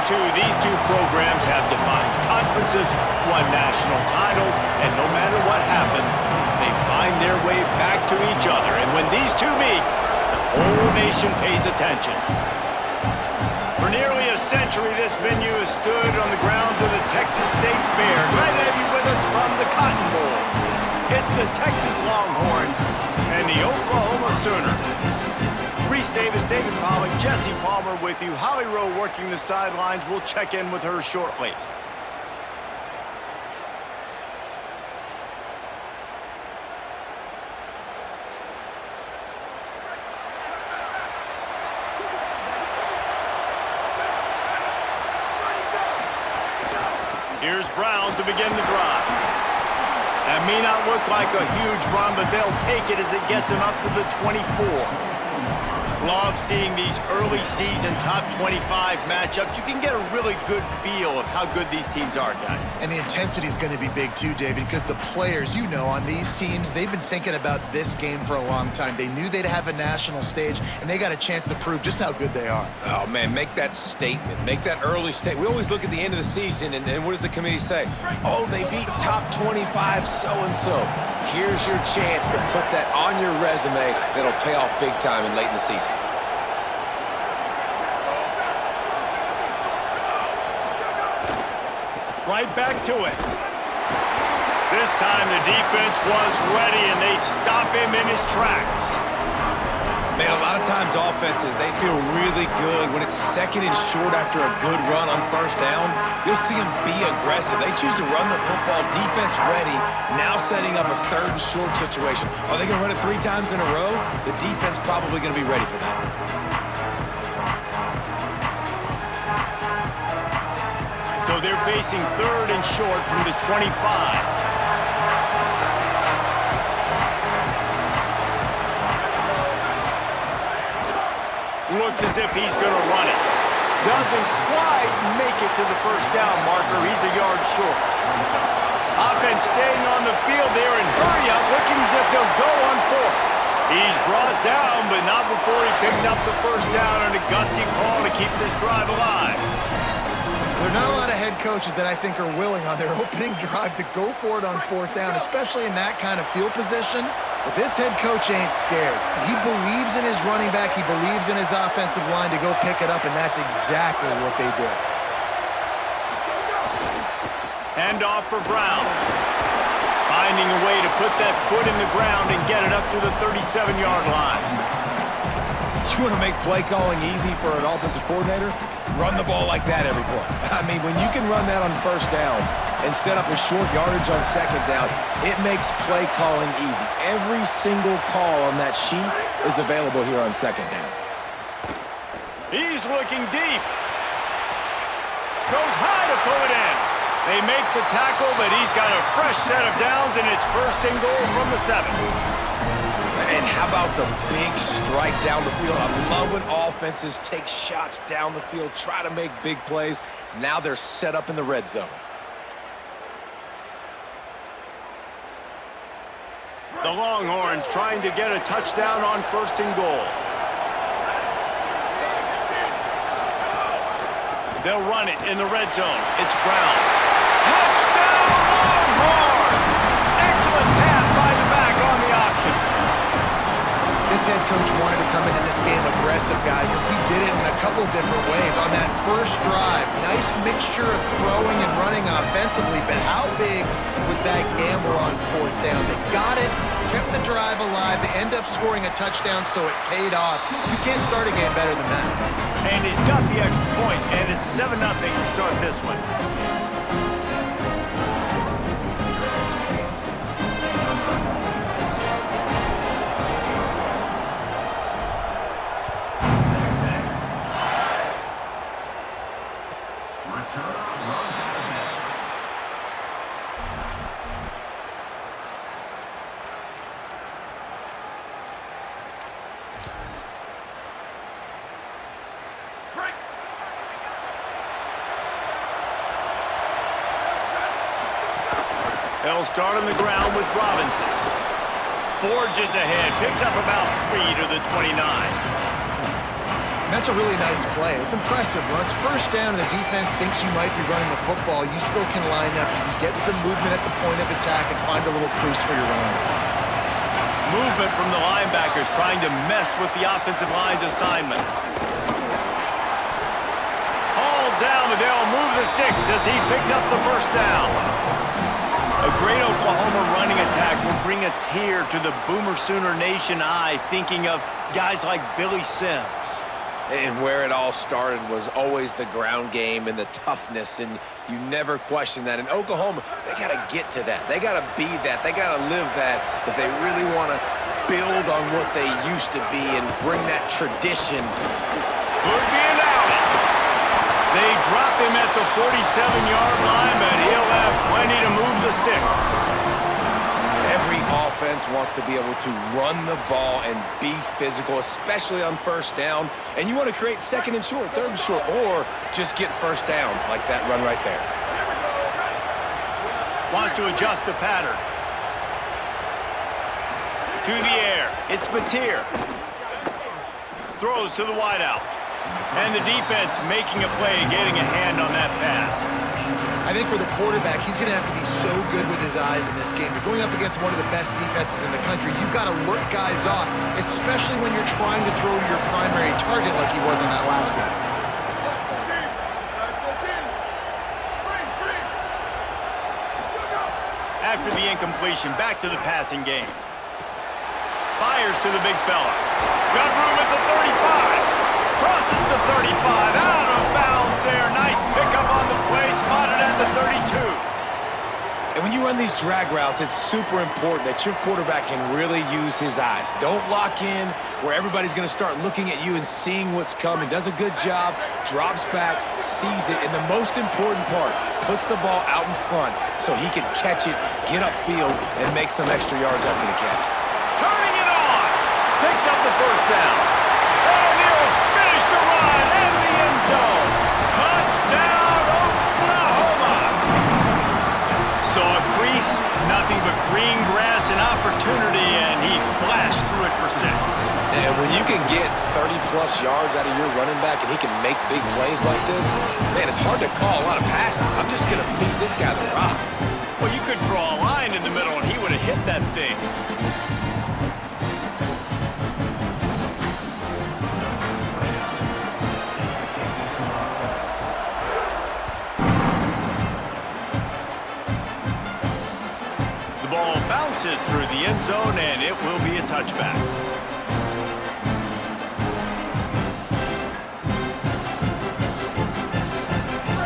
these two programs have defined conferences, won national titles, and no matter what happens, they find their way back to each other. And when these two meet, the whole nation pays attention. For nearly a century, this venue has stood on the grounds of the Texas State Fair. Glad to have you with us from the Cotton Bowl. It's the Texas Longhorns and the Oklahoma Sooners. Reese Davis, David Pollock, Jesse Palmer with you. Holly Rowe working the sidelines. We'll check in with her shortly. Here's Brown to begin the drive. That may not look like a huge run, but they'll take it as it gets them up to the 24. Love seeing these early season top 25 matchups. You can get a really good feel of how good these teams are, guys. And the intensity is going to be big too, David, because the players, you know, on these teams, they've been thinking about this game for a long time. They knew they'd have a national stage, and they got a chance to prove just how good they are. Oh, man, make that statement. Make that early statement. We always look at the end of the season, and what does the committee say? Oh, they beat top 25 so-and-so. Here's your chance to put that on your resume that'll pay off big time in late in the season. Right back to it. This time the defense was ready, and they stop him in his tracks. Man, a lot of times offenses, they feel really good when it's second and short after a good run on first down. You'll see them be aggressive. They choose to run the football, defense ready, now setting up a third and short situation. Are they going to run it 3 times in a row? The defense probably going to be ready for that. So they're facing third and short from the 25. Looks as if he's going to run it. Doesn't quite make it to the first down marker. He's a yard short. Offense staying on the field there and hurry up, looking as if they'll go on 4. He's brought down, but not before he picks up the first down on a gutsy call to keep this drive alive. There are not a lot of head coaches that I think are willing on their opening drive to go for it on 4th down, especially in that kind of field position. But this head coach ain't scared. He believes in his running back. He believes in his offensive line to go pick it up, and that's exactly what they did. Hand off for Brown. Finding a way to put that foot in the ground and get it up to the 37-yard line. You want to make play calling easy for an offensive coordinator? Run the ball like that every play. I mean, when you can run that on first down and set up a short yardage on second down, it makes play calling easy. Every single call on that sheet is available here on second down. He's looking deep. Goes high to pull it in. They make the tackle, but he's got a fresh set of downs, and it's first and goal from the 7. And how about the big strike down the field? I love when offenses take shots down the field, try to make big plays. Now they're set up in the red zone. The Longhorns trying to get a touchdown on first and goal. They'll run it in the red zone. It's Brown. Touchdown, Longhorns! Excellent pass by the back on the option. This head coach wanted to come into this game aggressive, guys, and he did it in a couple different ways. On that first drive, nice mixture of throwing and running offensively, but how big was that gamble on 4th down? They got it, kept the drive alive, they end up scoring a touchdown, so it paid off. You can't start a game better than that. And he's got the extra point, and it's 7-0 to start this one. They'll start on the ground with Robinson. Forges ahead, picks up about 3 to the 29. And that's a really nice play. It's impressive. When it's first down and the defense thinks you might be running the football, you still can line up. You can get some movement at the point of attack and find a little crease for your running back. Movement from the linebackers trying to mess with the offensive line's assignments. Hauled down, but they'll move the sticks as he picks up the first down. A great Oklahoma running attack will bring a tear to the Boomer Sooner Nation eye, thinking of guys like Billy Sims. And where it all started was always the ground game and the toughness, and you never question that. In Oklahoma, they got to get to that. They got to be that. They got to live that if they really want to build on what they used to be and bring that tradition. Could be an outing. They drop him at the 47-yard line, but he'll have plenty to move the sticks. Every offense wants to be able to run the ball and be physical, especially on first down. And you want to create second and short, third and short, or just get first downs like that run right there. Wants to adjust the pattern. To the air. It's Mateer. Throws to the wideout. And the defense making a play, getting a hand on that pass. I think for the quarterback, he's going to have to be so good with his eyes in this game. You're going up against one of the best defenses in the country. You've got to look guys off, especially when you're trying to throw to your primary target like he was on that last one. After the incompletion, back to the passing game. Fires to the big fella. Got room at the 35. Crosses the 35. Out of bounds there. Nice pickup on the play. Spotted at the 32. And when you run these drag routes, it's super important that your quarterback can really use his eyes. Don't lock in where everybody's going to start looking at you and seeing what's coming. Does a good job, drops back, sees it, and the most important part, puts the ball out in front so he can catch it, get upfield, and make some extra yards after the catch. Turning it on. Picks up the first down. And he'll finish the run in the end zone. Touchdown, Oklahoma. Saw a crease, nothing but green grass and opportunity, and he flashed through it for 6. And when you can get 30-plus yards out of your running back and he can make big plays like this, man, it's hard to call a lot of passes. I'm just going to feed this guy the rock. Well, you could draw a line in the middle, and he would have hit that thing. Bounces through the end zone, and it will be a touchback.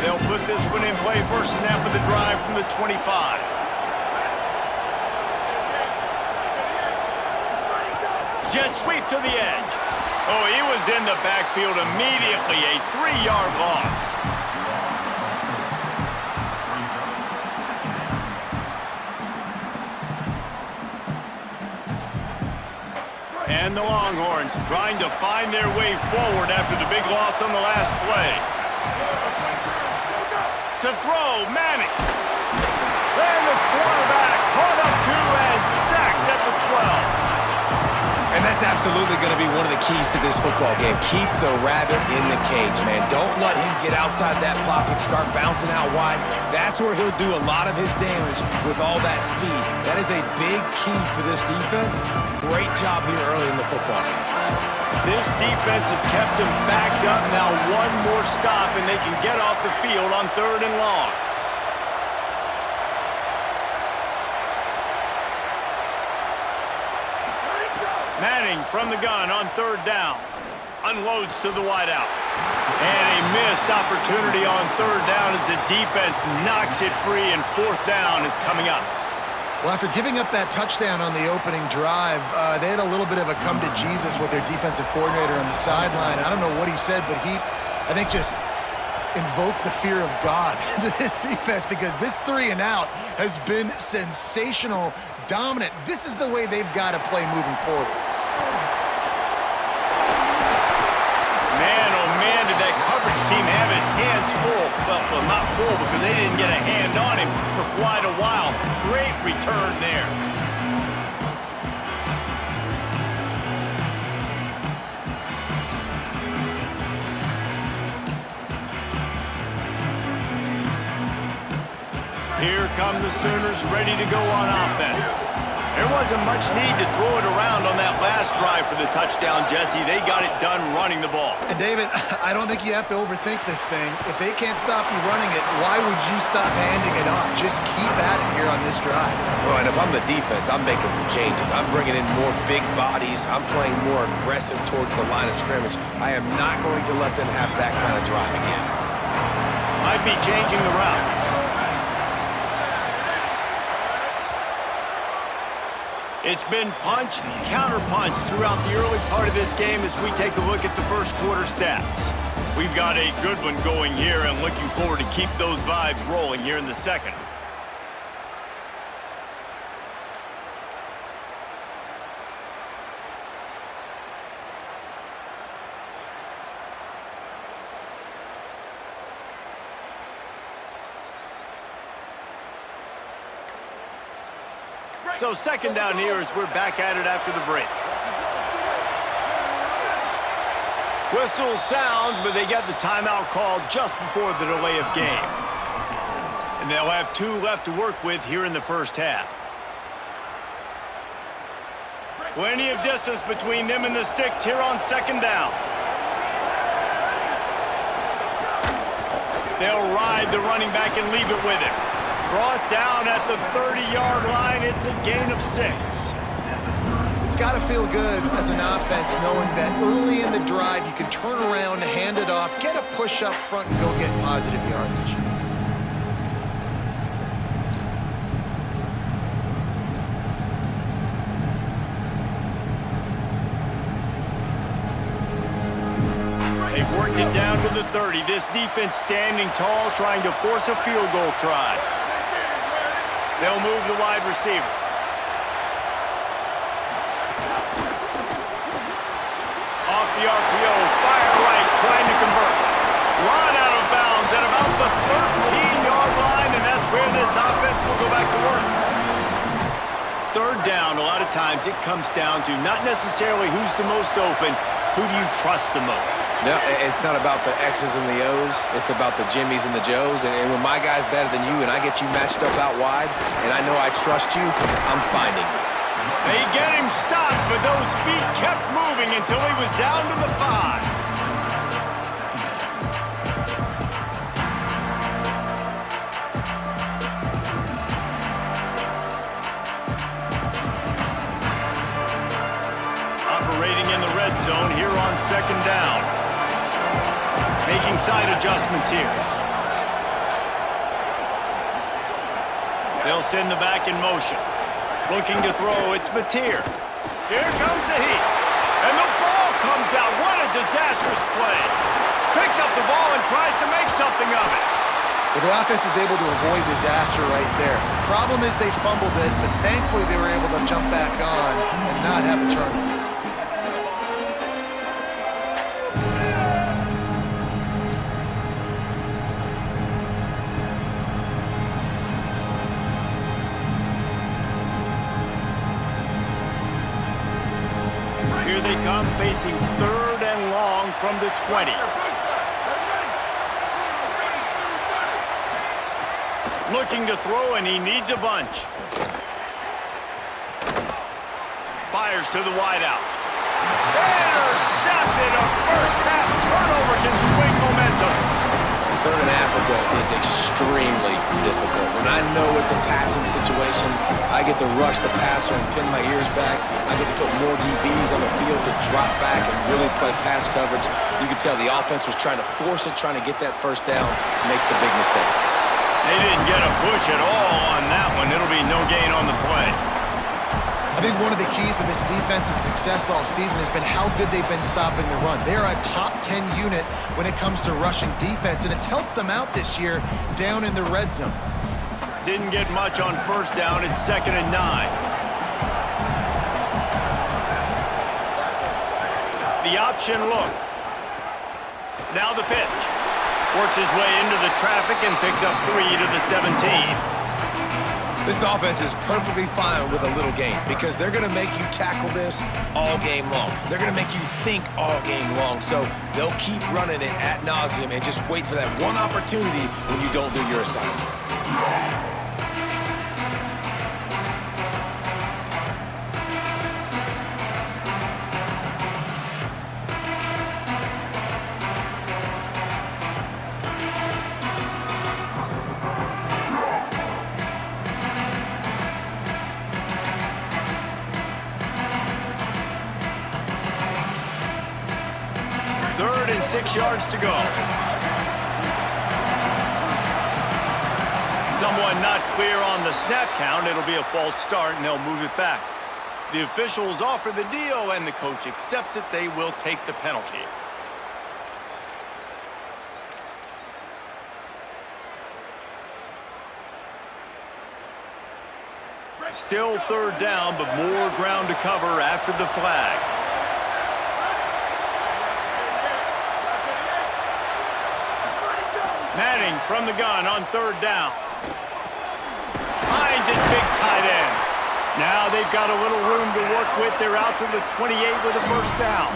They'll put this one in play. First snap of the drive from the 25. Jet sweep to the edge. Oh, he was in the backfield immediately. A 3-yard loss. And the Longhorns trying to find their way forward after the big loss on the last play. To throw, Manning. And the quarterback caught up to and sacked at the 12. And that's absolutely going to be one of the keys to this football game. Keep the rabbit in the cage, man. Don't let him get outside that pocket, start bouncing out wide. That's where he'll do a lot of his damage with all that speed. That is a big key for this defense. Great job here early in the football game. This defense has kept him backed up. Now one more stop, and they can get off the field on 3rd and long. Manning from the gun on 3rd down. Unloads to the wideout. And a missed opportunity on 3rd down as the defense knocks it free, and 4th down is coming up. Well, after giving up that touchdown on the opening drive, they had a little bit of a come to Jesus with their defensive coordinator on the sideline. I don't know what he said, but he, I think, just invoked the fear of God into this defense, because this 3 and out has been sensational, dominant. This is the way they've got to play moving forward. Man, oh man, did that coverage team have its hands full. Well, not full, because they didn't get a hand on him for quite a while. Great return there. Here come the Sooners ready to go on offense. There wasn't much need to throw it around on that last drive for the touchdown, Jesse. They got it done running the ball. And David, I don't think you have to overthink this thing. If they can't stop you running it, why would you stop handing it off? Just keep at it here on this drive. Well, and if I'm the defense, I'm making some changes. I'm bringing in more big bodies. I'm playing more aggressive towards the line of scrimmage. I am not going to let them have that kind of drive again. Might be changing the route. It's been punch, counter-punch throughout the early part of this game as we take a look at the first quarter stats. We've got a good one going here and looking forward to keep those vibes rolling here in the second. So second down here as we're back at it after the break. Whistle sounds, but they get the timeout called just before the delay of game. And they'll have 2 left to work with here in the first half. Plenty of distance between them and the sticks here on second down. They'll ride the running back and leave it with him. Brought down at the 30-yard line. It's a gain of 6. It's got to feel good as an offense knowing that early in the drive you can turn around, hand it off, get a push up front, and go get positive yardage. They've worked it down to the 30. This defense standing tall, trying to force a field goal try. They'll move the wide receiver. Off the RPO, fire right, trying to convert. Run out of bounds at about the 13-yard line, and that's where this offense will go back to work. Third down, a lot of times it comes down to not necessarily who's the most open, who do you trust the most? No, it's not about the X's and the O's. It's about the Jimmies and the Joes. And when my guy's better than you and I get you matched up out wide, and I know I trust you, I'm finding you. They get him stopped, but those feet kept moving until he was down to the 5. Operating in the red zone here on second down. Making side adjustments here. They'll send the back in motion. Looking to throw, it's Mateer. Here comes the heat. And the ball comes out. What a disastrous play. Picks up the ball and tries to make something of it. Well, the offense is able to avoid disaster right there. Problem is they fumbled it, but thankfully they were able to jump back on and not have a turnover. Here they come, facing third and long from the 20. Looking to throw, and he needs a bunch. Fires to the wideout. Intercepted. A first-half turnover can swing momentum. Third in Africa is extremely difficult. When I know it's a passing situation, I get to rush the passer and pin my ears back. I get to put more DBs on the field to drop back and really play pass coverage. You can tell the offense was trying to force it, trying to get that first down. Makes the big mistake. They didn't get a push at all on that one. It'll be no gain on the play. I think one of the keys to this defense's success all season has been how good they've been stopping the run. They're a top 10 unit when it comes to rushing defense, and it's helped them out this year down in the red zone. Didn't get much on first down. It's 2nd and 9. The option look. Now the pitch. Works his way into the traffic and picks up 3 to the 17. This offense is perfectly fine with a little game because they're going to make you tackle this all game long. They're going to make you think all game long. So they'll keep running it ad nauseum and just wait for that one opportunity when you don't do your assignment. 6 yards to go. Someone not clear on the snap count. It'll be a false start, and they'll move it back. The officials offer the deal, and the coach accepts it. They will take the penalty. Still third down, but more ground to cover after the flag. Manning from the gun on third down. Finds his big tight end. Now they've got a little room to work with. They're out to the 28 with a first down.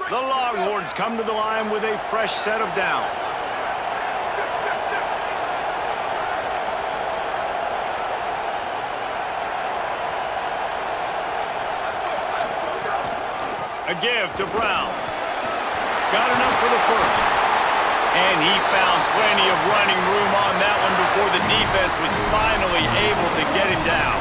The Longhorns come to the line with a fresh set of downs. A give to Brown. Got enough for the first. And he found plenty of running room on that one before the defense was finally able to get him down.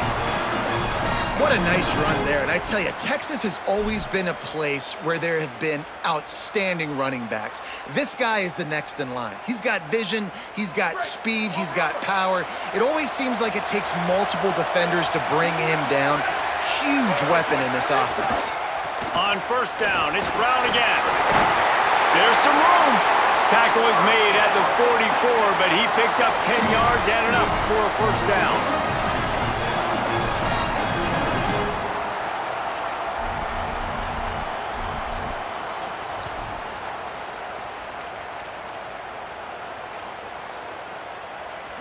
What a nice run there. And I tell you, Texas has always been a place where there have been outstanding running backs. This guy is the next in line. He's got vision, he's got speed, he's got power. It always seems like it takes multiple defenders to bring him down. Huge weapon in this offense. On first down, it's Brown again. There's some room. Tackle is made at the 44, but he picked up 10 yards and enough for a first down.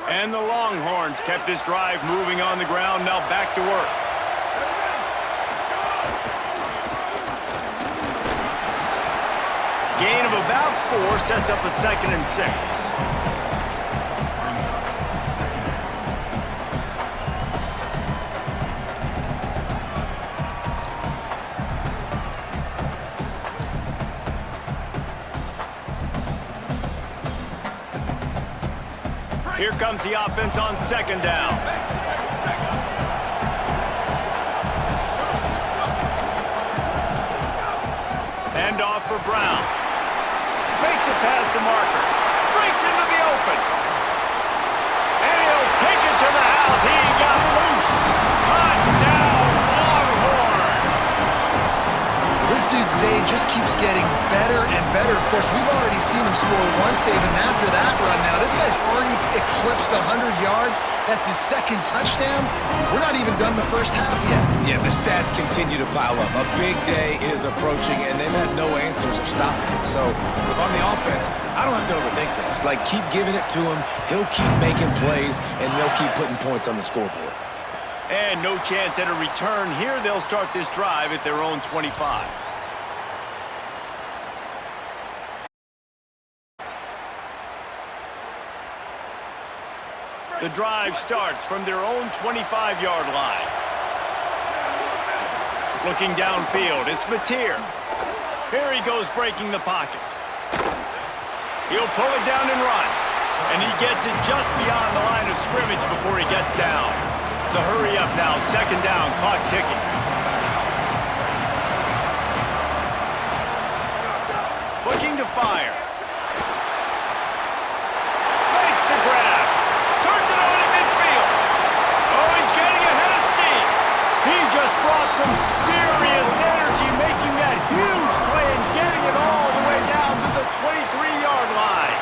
And the Longhorns kept this drive moving on the ground. Now back to work. Gain of about 4 sets up a 2nd and 6. Here comes the offense on 2nd down. Hand off for Brown. Makes it past the marker. Breaks into the open. And he'll take it to the house. He got loose. Touchdown, Longhorn. This dude's day just keeps getting better and better. Of course, we've already seen him score once, Dave, and after that run now, this guy's already eclipsed 100 yards. That's his 2nd touchdown. We're not even done the first half yet. Yeah, the stats continue to pile up. A big day is approaching, and they've had no answers of stopping him. So if I'm the offense, I don't have to overthink this. Like, keep giving it to him. He'll keep making plays, and they'll keep putting points on the scoreboard. And no chance at a return here. They'll start this drive at their own 25. The drive starts from their own 25-yard line. Looking downfield, it's vLechero. Here he goes breaking the pocket. He'll pull it down and run. And he gets it just beyond the line of scrimmage before he gets down. The hurry up now, 2nd down, clock ticking. Looking to fire. Makes the grab. Turns it on in midfield. Oh, he's getting ahead of steam. He just brought some serious energy, making that huge play and getting it all the way down to the 23-yard line.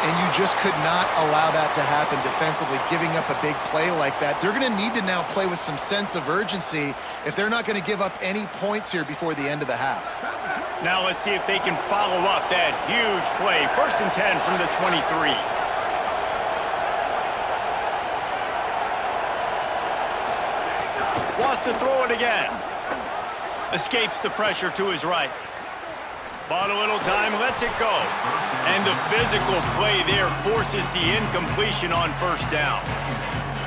And you just could not allow that to happen defensively, giving up a big play like that. They're going to need to now play with some sense of urgency if they're not going to give up any points here before the end of the half. Now let's see if they can follow up that huge play. 1st and 10 from the 23. Wants to throw it again. Escapes the pressure to his right. Bought a little time, lets it go. And the physical play there forces the incompletion on 1st down.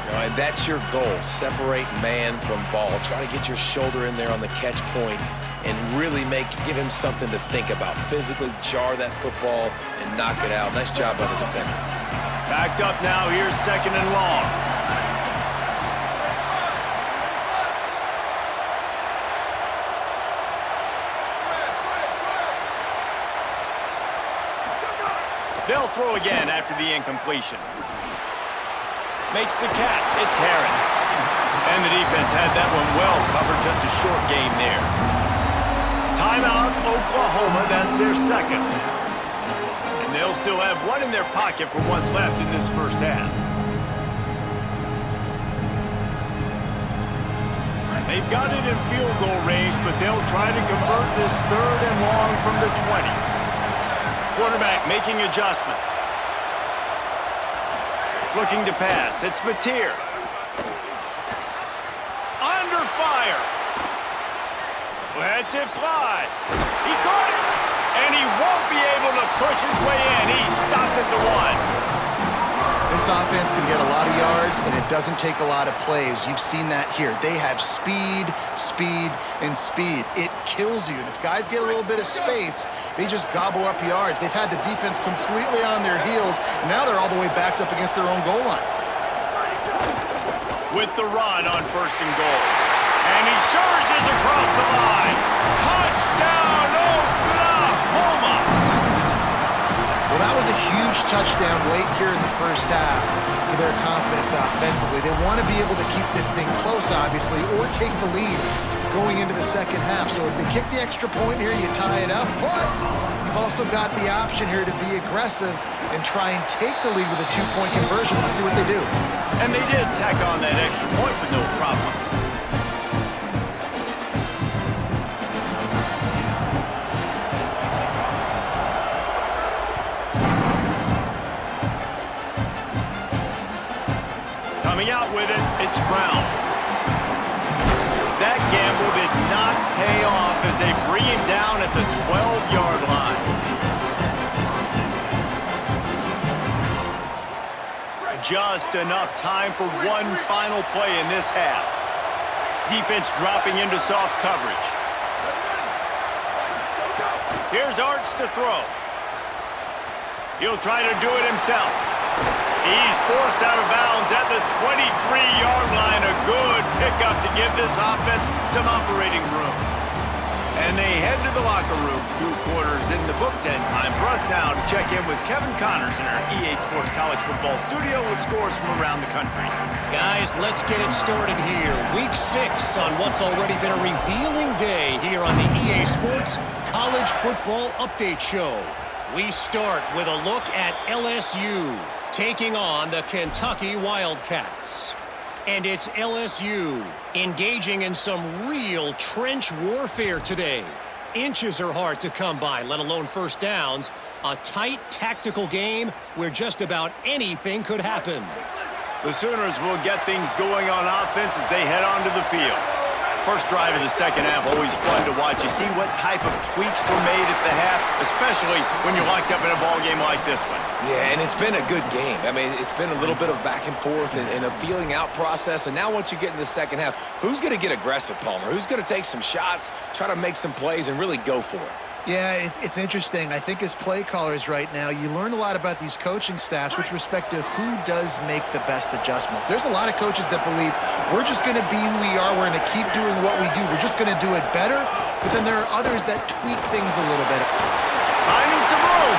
No, and that's your goal. Separate man from ball. Try to get your shoulder in there on the catch point and really give him something to think about. Physically jar that football and knock it out. Nice job by the defender. Backed up now. Here's 2nd and long. They'll throw again after the incompletion. Makes the catch. It's Harris. And the defense had that one well covered. Just a short game there. Timeout, Oklahoma. That's their 2nd. And they'll still have one in their pocket for what's left in this first half. They've got it in field goal range, but they'll try to convert this 3rd and long from the 20. Quarterback making adjustments. Looking to pass. It's Mateer. Under fire. Lets it fly. He caught it. And he won't be able to push his way in. He stopped at the 1. This offense can get a lot of yards, and it doesn't take a lot of plays. You've seen that here. They have speed, speed, and speed. It kills you. And if guys get a little bit of space, they just gobble up yards. They've had the defense completely on their heels, and now they're all the way backed up against their own goal line. With the run on 1st and goal. And he surges across the line. Touchdown, Oklahoma! Well, that was a huge touchdown late here in the first half for their confidence offensively. They want to be able to keep this thing close, obviously, or take the lead going into the second half. So if they kick the extra point here, you tie it up. But you've also got the option here to be aggressive and try and take the lead with a 2-point conversion. We'll see what they do. And they did tack on that extra point with no problem. Coming out with it, it's Brown. That gamble did not pay off as they bring him down at the 12-yard line. Just enough time for one final play in this half. Defense dropping into soft coverage. Here's Arts to throw. He'll try to do it himself. He's forced out of bounds at the 23-yard line. A good pickup to give this offense some operating room. And they head to the locker room. 2 quarters in the books, and time for us now to check in with Kevin Connors in our EA Sports College Football studio with scores from around the country. Guys, let's get it started here. Week 6 on what's already been a revealing day here on the EA Sports College Football Update Show. We start with a look at LSU taking on the Kentucky Wildcats. And it's LSU engaging in some real trench warfare today. Inches are hard to come by, let alone first downs. A tight tactical game where just about anything could happen. The Sooners will get things going on offense as they head onto the field. First drive of the second half, always fun to watch. You see what type of tweaks were made at the half, especially when you're locked up in a ball game like this one. Yeah, and it's been a good game. I mean, it's been a little bit of back and forth and a feeling out process. And now once you get in the second half, who's going to get aggressive, Palmer? Who's going to take some shots, try to make some plays, and really go for it? Yeah, it's interesting. I think as play callers right now, you learn a lot about these coaching staffs with respect to who does make the best adjustments. There's a lot of coaches that believe we're just going to be who we are. We're going to keep doing what we do. We're just going to do it better. But then there are others that tweak things a little bit. Finding some room.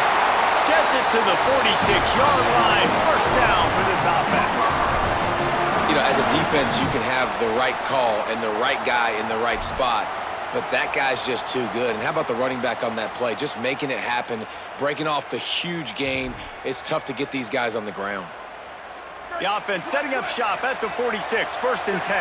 Gets it to the 46-yard line. First down for this offense. You know, as a defense, you can have the right call and the right guy in the right spot. But that guy's just too good. And how about the running back on that play? Just making it happen, breaking off the huge gain. It's tough to get these guys on the ground. The offense setting up shop at the 46, 1st and 10.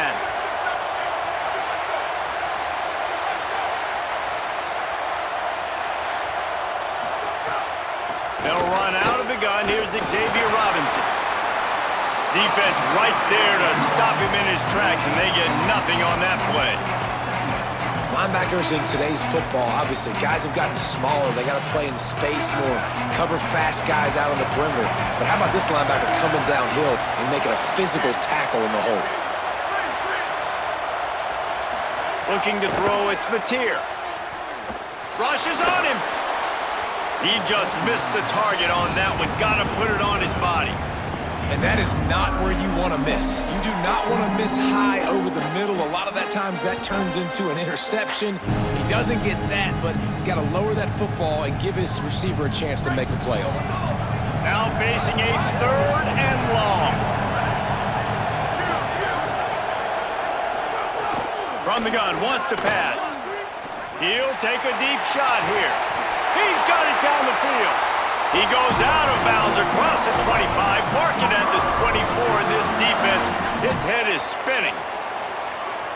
They'll run out of the gun. Here's Xavier Robinson. Defense right there to stop him in his tracks, and they get nothing on that play. Linebackers in today's football, obviously, guys have gotten smaller. They got to play in space more, cover fast guys out on the perimeter. But how about this linebacker coming downhill and making a physical tackle in the hole? Looking to throw, it's Vl'echero. Rushes on him. He just missed the target on that one. Got to put it on his body. And that is not where you want to miss. You do not want to miss high over the middle. A lot of that times that turns into an interception. He doesn't get that, but he's got to lower that football and give his receiver a chance to make a play on it. Now facing a 3rd and long. From the gun, wants to pass. He'll take a deep shot here. He's got it down the field. He goes out of bounds across the 25, marking at the 24, and this defense, its head is spinning.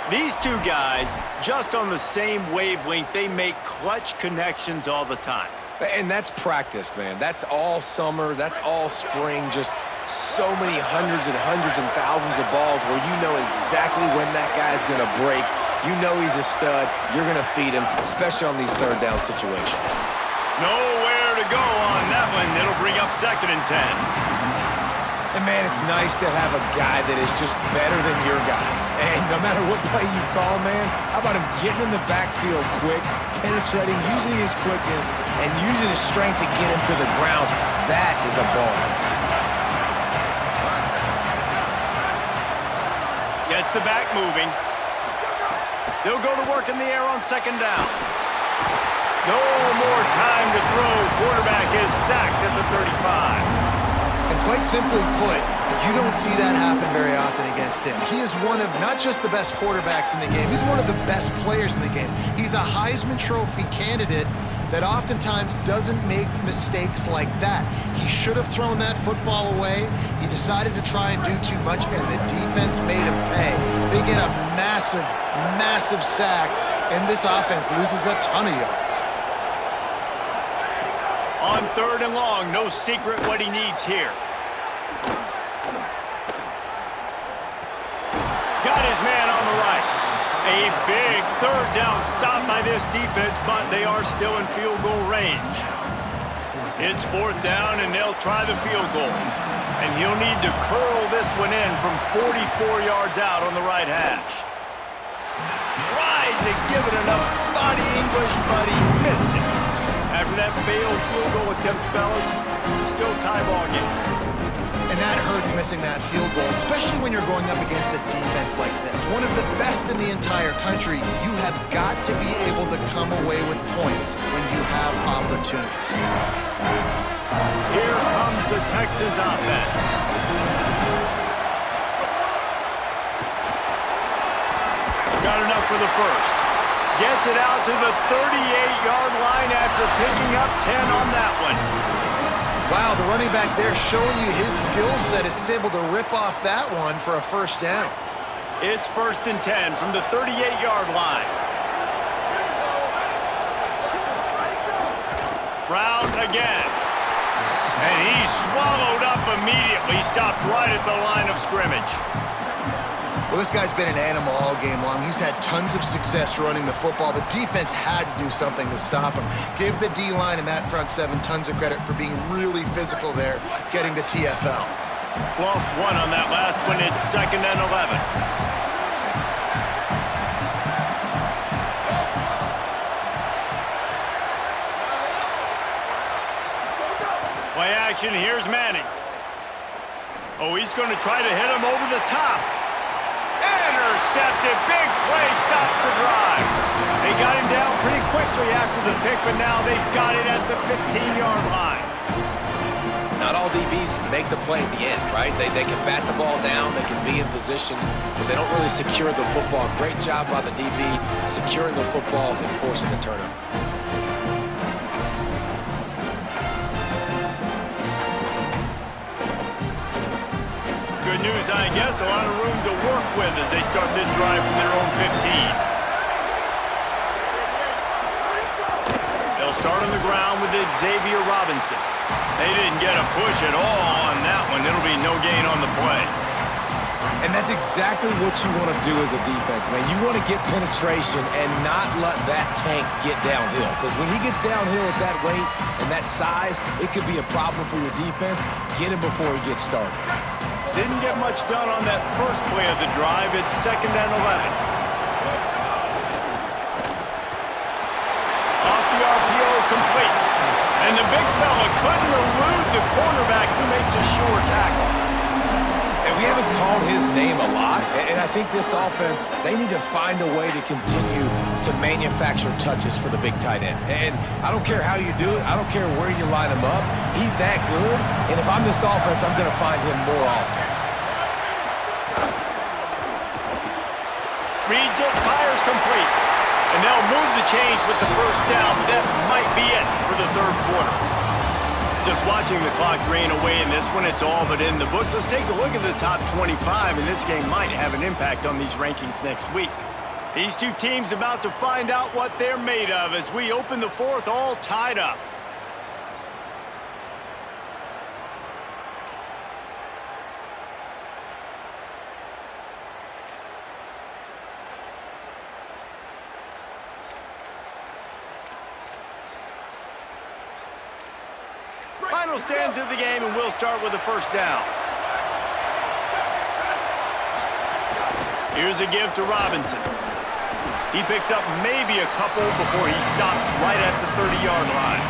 These two guys, just on the same wavelength, they make clutch connections all the time. And that's practice, man. That's all summer. That's all spring. Just so many hundreds and thousands of balls where you know exactly when that guy's going to break. You know he's a stud. You're going to feed him, especially on these 3rd down situations. Nowhere to go on that one. It'll bring up 2nd and 10. And, man, it's nice to have a guy that is just better than your guys. And no matter what play you call, man, how about him getting in the backfield quick, penetrating, using his quickness, and using his strength to get him to the ground? That is a ball. Gets the back moving. They'll go to work in the air on 2nd down. No more time to throw. Quarterback is sacked at the 35. And quite simply put, you don't see that happen very often against him. He is one of not just the best quarterbacks in the game, he's one of the best players in the game. He's a Heisman Trophy candidate that oftentimes doesn't make mistakes like that. He should have thrown that football away. He decided to try and do too much, and the defense made him pay. They get a massive, massive sack, and this offense loses a ton of yards. On 3rd and long, no secret what he needs here. Got his man on the right. A big 3rd down stop by this defense, but they are still in field goal range. It's 4th down, and they'll try the field goal. And he'll need to curl this one in from 44 yards out on the right hash. Tried to give it enough body English, but he missed it. After that failed field goal attempt, fellas, still tie ball game. And that hurts missing that field goal, especially when you're going up against a defense like this. One of the best in the entire country. You have got to be able to come away with points when you have opportunities. Here comes the Texas offense. Got enough for the first. Gets it out to the 38-yard line after picking up 10 on that one. Wow, the running back there showing you his skill set as he's able to rip off that one for a 1st down. It's 1st and 10 from the 38-yard line. Brown again. And he's swallowed up immediately. Stopped right at the line of scrimmage. Well, this guy's been an animal all game long. He's had tons of success running the football. The defense had to do something to stop him. Give the D-line and that front 7 tons of credit for being really physical there, getting the TFL. Lost one on that last one. It's 2nd and 11. Play action. Here's Manning. Oh, he's going to try to hit him over the top. Intercepted. Big play. Stops the drive. They got him down pretty quickly after the pick, but now they've got it at the 15-yard line. Not all DBs make the play at the end, right? They can bat the ball down, they can be in position, but they don't really secure the football. Great job by the DB securing the football and forcing the turnover. Good news, I guess. A lot of room to work with as they start this drive from their own 15. They'll start on the ground with Xavier Robinson. They didn't get a push at all on that one. It'll be no gain on the play. And that's exactly what you want to do as a defense, man. You want to get penetration and not let that tank get downhill. Because when he gets downhill at that weight and that size, it could be a problem for your defense. Get him before he gets started. Didn't get much done on that first play of the drive. It's 2nd and 11. Off the RPO, complete. And the big fella couldn't elude the cornerback who makes a sure tackle. And we haven't called his name a lot, and I think this offense, they need to find a way to continue to manufacture touches for the big tight end. And I don't care how you do it. I don't care where you line him up. He's that good, and if I'm this offense, I'm going to find him more often. Reads it, fires complete. And they'll move the chains with the first down. That might be it for the 3rd quarter. Just watching the clock drain away in this one, it's all but in the books. Let's take a look at the top 25, and this game might have an impact on these rankings next week. These two teams about to find out what they're made of as we open the 4th all tied up. Final stands of the game, and we'll start with the first down. Here's a give to Robinson. He picks up maybe a couple before he's stopped right at the 30-yard line.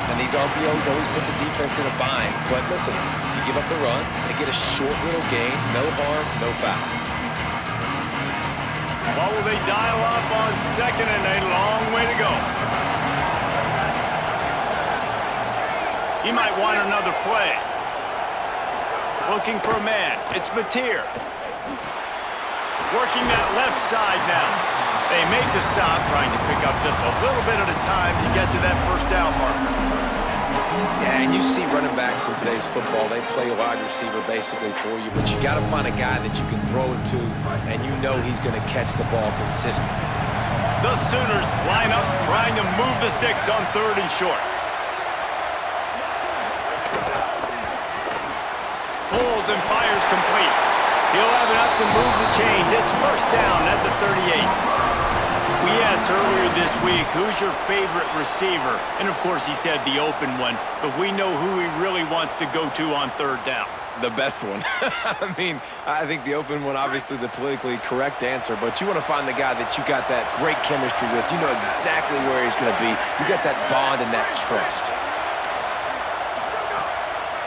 And these RPOs always put the defense in a bind. But listen, you give up the run, they get a short little gain, no harm, no foul. What will they dial up on 2nd and a long way to go? He might want another play. Looking for a man. It's Vlecero. Working that left side now. They make the stop, trying to pick up just a little bit at a time to get to that first down marker. Yeah, and you see running backs in today's football, they play a wide receiver basically for you, but you got to find a guy that you can throw it to, and you know he's going to catch the ball consistently. The Sooners line up, trying to move the sticks on 3rd and short. Pulls and fires complete. He'll have enough to move the chains. It's first down at the 38. We asked earlier this week, who's your favorite receiver? And of course he said the open one, but we know who he really wants to go to on 3rd down. The best one. I mean, I think the open one, obviously the politically correct answer, but you want to find the guy that you got that great chemistry with. You know exactly where he's going to be. You got that bond and that trust.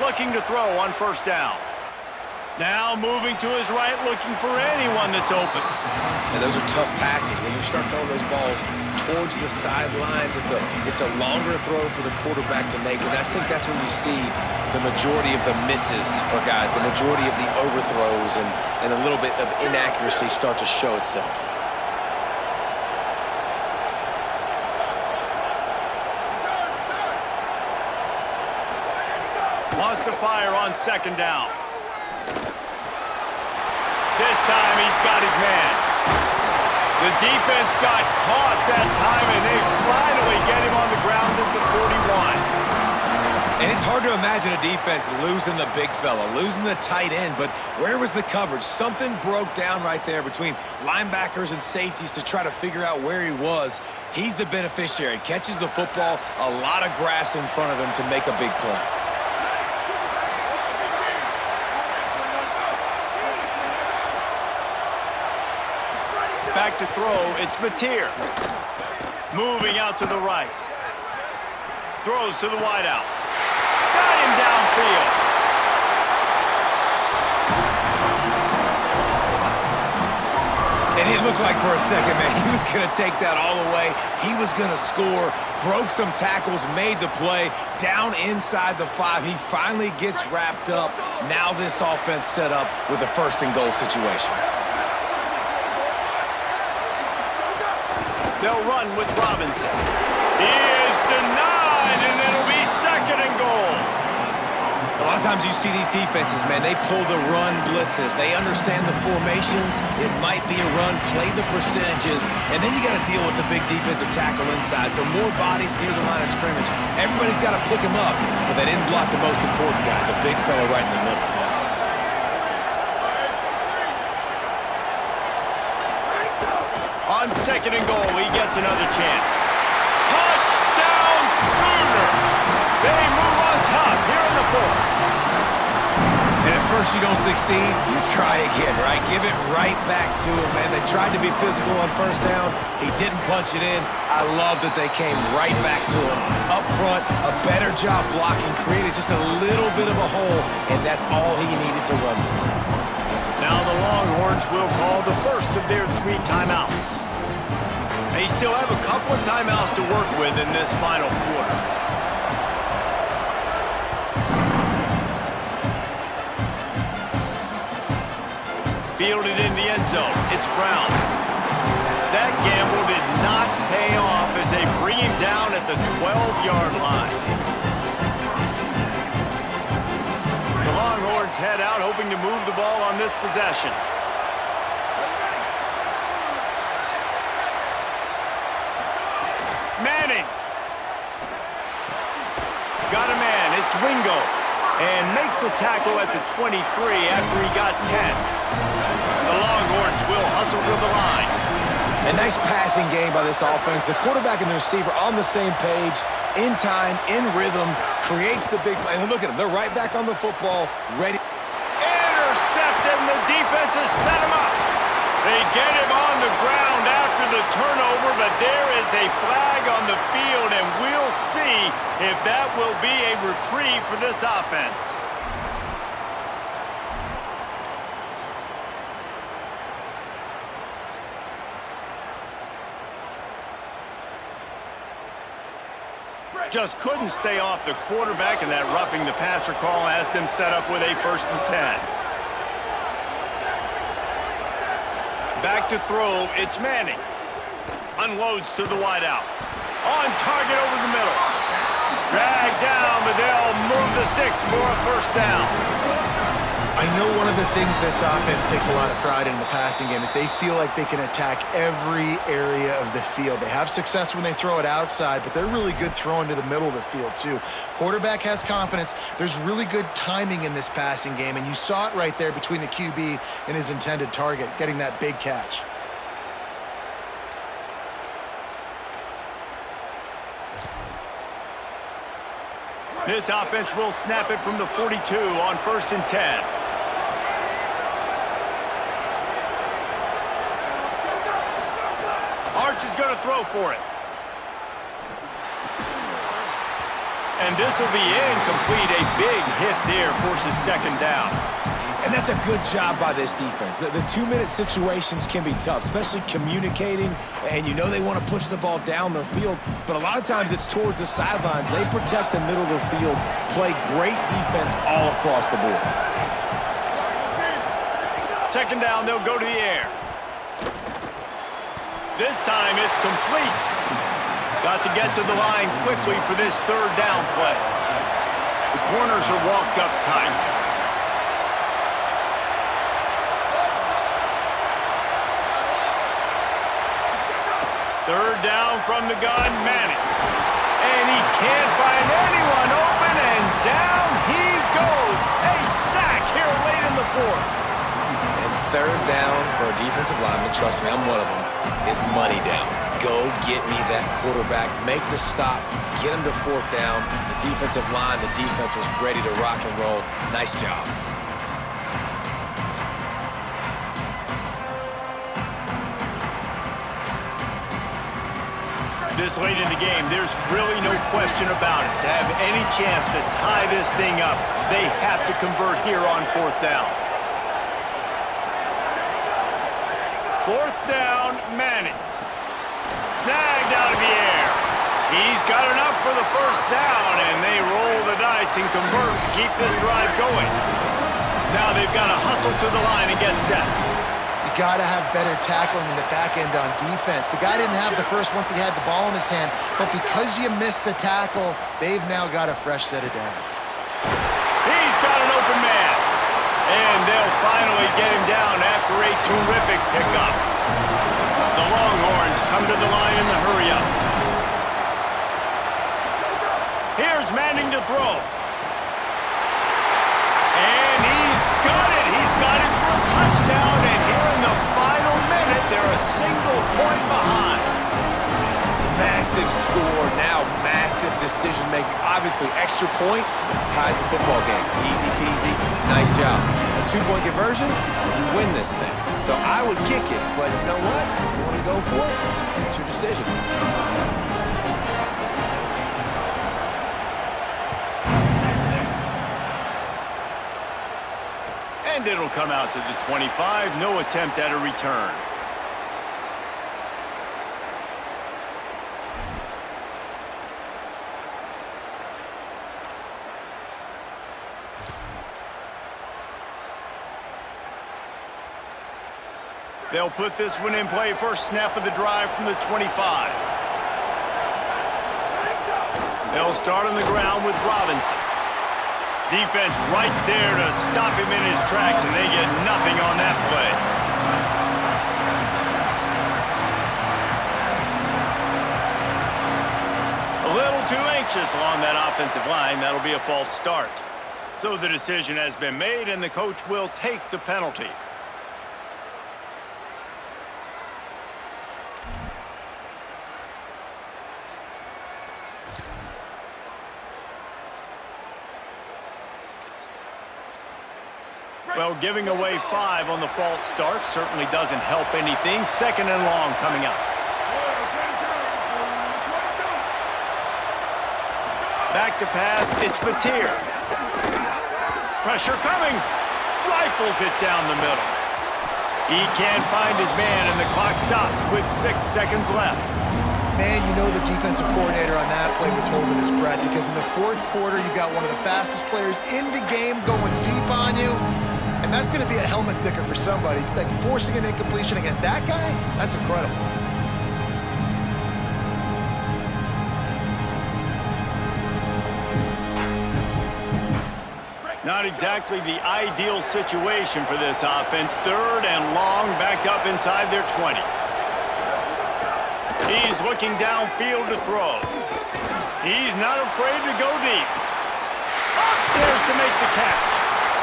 Looking to throw on first down. Now moving to his right, looking for anyone that's open. And those are tough passes. When you start throwing those balls towards the sidelines, it's a longer throw for the quarterback to make. And I think that's when you see the majority of the misses for guys, the majority of the overthrows and a little bit of inaccuracy start to show itself. Wants to fire on 2nd down. This time he's got his man. The defense got caught that time, and they finally get him on the ground at the 41. And it's hard to imagine a defense losing the big fella, losing the tight end, but where was the coverage? Something broke down right there between linebackers and safeties to try to figure out where he was. He's the beneficiary. Catches the football, a lot of grass in front of him to make a big play. Back to throw, it's Vlecero. Moving out to the right. Throws to the wideout. Got him downfield. And it looked like for a second, man, he was going to take that all the way. He was going to score, broke some tackles, made the play, down inside the 5. He finally gets wrapped up. Now this offense set up with a 1st and goal situation. They'll run with Robinson. He is denied, and it'll be 2nd and goal. A lot of times you see these defenses, man, they pull the run blitzes. They understand the formations. It might be a run, play the percentages, and then you got to deal with the big defensive tackle inside. So more bodies near the line of scrimmage. Everybody's got to pick him up, but they didn't block the most important guy, the big fella right in the middle. On 2nd and goal, he gets another chance. Touchdown Sooners! They move on top here in the 4th. And at first you don't succeed, you try again, right? Give it right back to him, man. They tried to be physical on 1st down. He didn't punch it in. I love that they came right back to him. Up front, a better job blocking, created just a little bit of a hole, and that's all he needed to run through. Now the Longhorns will call the first of their 3 timeouts. They still have a couple of timeouts to work with in this final quarter. Fielded in the end zone. It's Brown. That gamble did not pay off as they bring him down at the 12-yard line. The Longhorns head out hoping to move the ball on this possession. Manning. Got a man. It's Wingo. And makes the tackle at the 23 after he got 10. The Longhorns will hustle to the line. A nice passing game by this offense. The quarterback and the receiver on the same page, in time, in rhythm, creates the big play. And look at them. They're right back on the football, ready. Intercepted, and the defense has set him up. They get him on the ground after the turnover, but there is a flag on the field, and we'll see if that will be a reprieve for this offense. Just couldn't stay off the quarterback, and that roughing the passer call has them set up with a 1st and 10. Back to throw, it's Manning. Unloads to the wideout. On target over the middle. Dragged down, but they'll move the sticks for a 1st down. I know one of the things this offense takes a lot of pride in the passing game is they feel like they can attack every area of the field. They have success when they throw it outside, but they're really good throwing to the middle of the field too. Quarterback has confidence. There's really good timing in this passing game, and you saw it right there between the QB and his intended target, getting that big catch. This offense will snap it from the 42 on 1st and 10. Arch is going to throw for it. And this will be incomplete. A big hit there forces 2nd down. And that's a good job by this defense. The 2-minute situations can be tough, especially communicating, and you know they want to push the ball down their field, but a lot of times it's towards the sidelines. They protect the middle of the field, play great defense all across the board. 2nd down, they'll go to the air. This time it's complete. Got to get to the line quickly for this 3rd down play. The corners are walked up tight. Third down from the gun, Manning. And he can't find anyone open, and down he goes. A sack here late in the 4th. And 3rd down for a defensive lineman, trust me, I'm one of them, is money down. Go get me that quarterback, make the stop, get him to 4th down. The defensive line, the defense was ready to rock and roll. Nice job. This late in the game, there's really no question about it. To have any chance to tie this thing up, they have to convert here on 4th down. 4th down, Manning. Snagged out of the air. He's got enough for the 1st down, and they roll the dice and convert to keep this drive going. Now they've got to hustle to the line and get set. You got to have better tackling in the back end on defense. The guy didn't have the first once he had the ball in his hand, but because you missed the tackle, they've now got a fresh set of downs. He's got an open man. And they'll finally get him down after a terrific pickup. The Longhorns come to the line in the hurry-up. Here's Manning to throw. And he's got it. He's got it for a touchdown. And here in the final minute, they're a single point behind. massive score, now massive decision-making. Obviously, extra point ties the football game. Easy peasy, nice job. A two-point conversion, you win this thing. So I would kick it, but you know what? If you want to go for it, it's your decision. And it'll come out to the 25. No attempt at a return. They'll put this one in play. First snap of the drive from the 25. They'll start on the ground with Robinson. Defense right there to stop him in his tracks, and they get nothing on that play. A little too anxious along that offensive line. That'll be a false start. So the decision has been made, and the coach will take the penalty. Well, giving away 5 on the false start certainly doesn't help anything. Second and long coming up. Back to pass, it's Vlechero. Pressure coming. Rifles it down the middle. He can't find his man, and the clock stops with 6 seconds left. Man, you know the defensive coordinator on that play was holding his breath, because in the fourth quarter, you got one of the fastest players in the game going deep on you. And that's going to be a helmet sticker for somebody. Like, forcing an incompletion against that guy, that's incredible. Not exactly the ideal situation for this offense. Third and long, back up inside their 20. He's looking downfield to throw. He's not afraid to go deep. Upstairs to make the catch.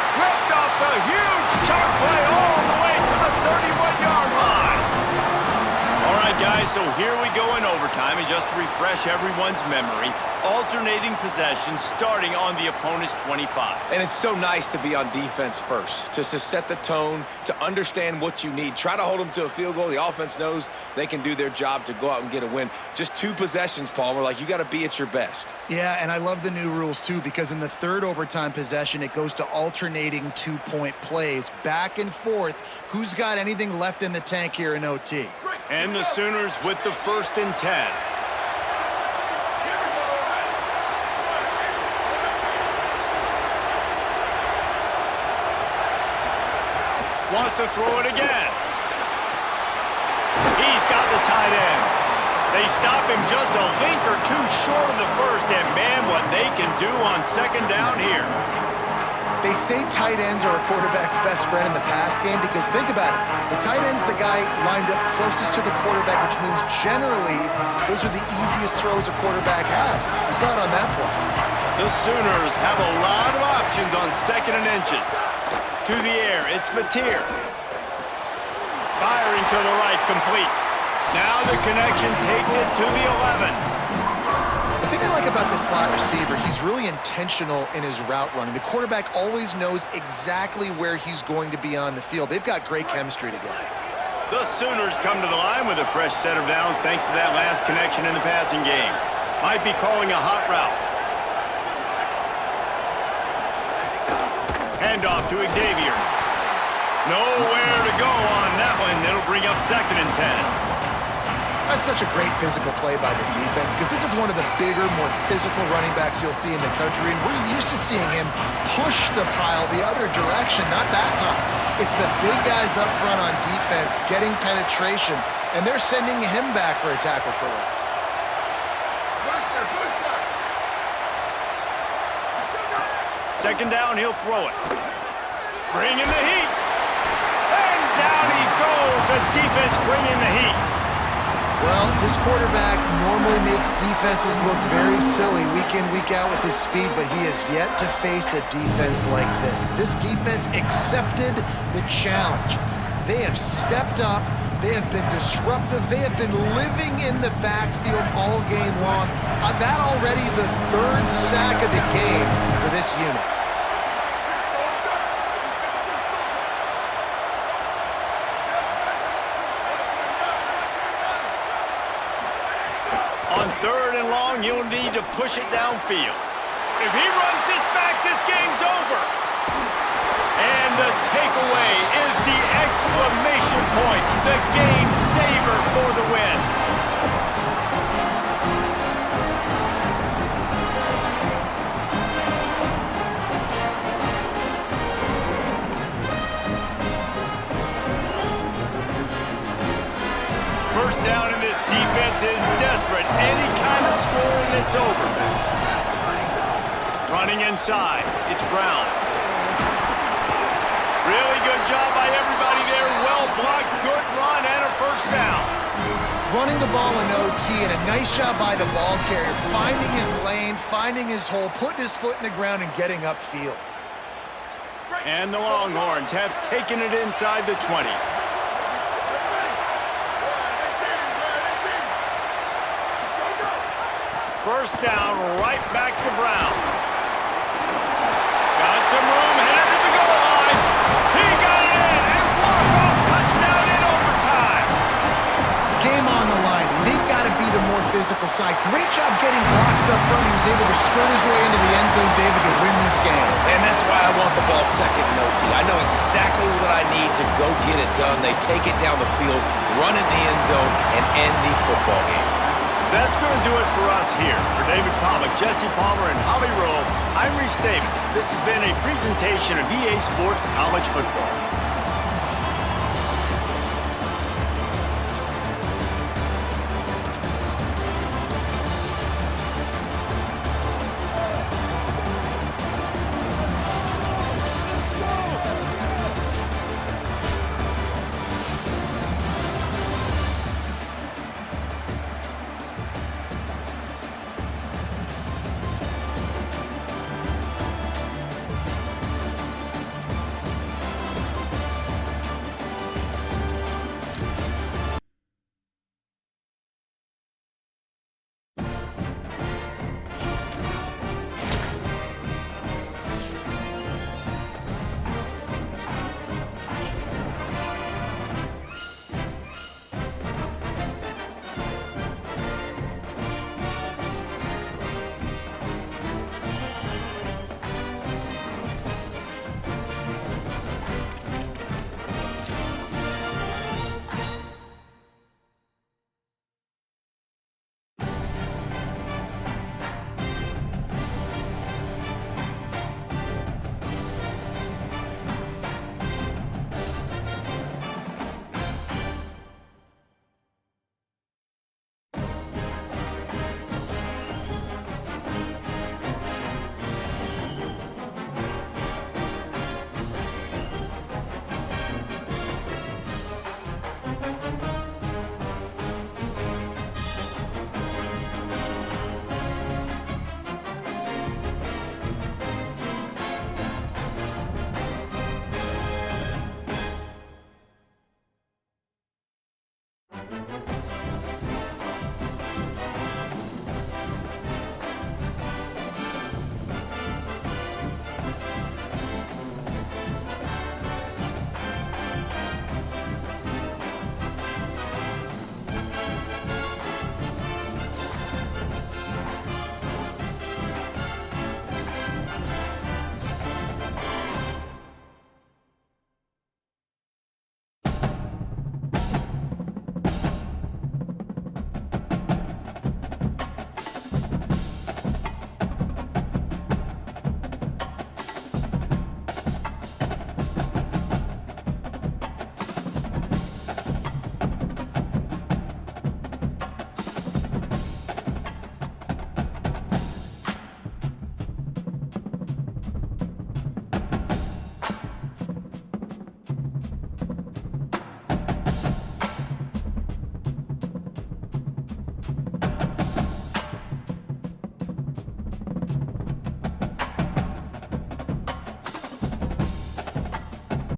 Ripped off the huge chunk play all the way to the 31-yard line. All right, guys, so here we go in overtime. And just to refresh everyone's memory, alternating possession starting on the opponent's 25. And it's so nice to be on defense first, to set the tone, to understand what you need. Try to hold them to a field goal. The offense knows they can do their job to go out and get a win. Just 2 possessions, Palmer. Like, you got to be at your best. Yeah, and I love the new rules, too, because in the third overtime possession, it goes to alternating 2-point plays. Back and forth. Who's got anything left in the tank here in OT? And the Sooners with the 1st and 10. Wants to throw it again. He's got the tight end. They stop him just a link or 2 short of the first, and man, what they can do on second down here. They say tight ends are a quarterback's best friend in the pass game, because think about it. The tight end's the guy lined up closest to the quarterback, which means generally those are the easiest throws a quarterback has. You saw it on that play. The Sooners have a lot of options on 2nd and inches. To the air, it's Vlechero. Firing to the right, complete. Now the connection takes it to the 11. The thing I like about this slot receiver, he's really intentional in his route running. The quarterback always knows exactly where he's going to be on the field. They've got great chemistry together. The Sooners come to the line with a fresh set of downs thanks to that last connection in the passing game. Might be calling a hot route. Handoff to Xavier. Nowhere to go on that one. It'll bring up 2nd and 10. That's such a great physical play by the defense, because this is one of the bigger, more physical running backs you'll see in the country, and we're used to seeing him push the pile the other direction, not that time. It's the big guys up front on defense getting penetration, and they're sending him back for a tackle for loss. Second down, he'll throw it. Bringing the heat. And down he goes. The defense bringing the heat. Well, this quarterback normally makes defenses look very silly week in, week out with his speed, but he has yet to face a defense like this. This defense accepted the challenge. They have stepped up. They have been disruptive. They have been living in the backfield all game long. That already the third sack of the game for this unit. On 3rd and long, you'll need to push it downfield. If he runs this back, this game's over. And the takeaway is the exclamation point, the game saver for the win. First down, and this defense is desperate. Any kind of scoring, it's over. Running inside, it's Brown. Really good job by everybody there. Well blocked, good run, and a first down. Running the ball in OT, and a nice job by the ball carrier, finding his lane, finding his hole, putting his foot in the ground, and getting upfield. And the Longhorns have taken it inside the 20. First down, right back to Brown. Got some room, headed to the goal line. He got it in, and walk-off touchdown in overtime. Game on the line. They've got to be the more physical side. Great job getting blocks up front. He was able to skirt his way into the end zone, David, to win this game. And that's why I want the ball second in OT. I know exactly what I need to go get it done. They take it down the field, run in the end zone, and end the football game. That's going to do it for us here. For David Pollack, Jesse Palmer, and Holly Rowe, I'm Reese Davis. This has been a presentation of EA Sports College Football.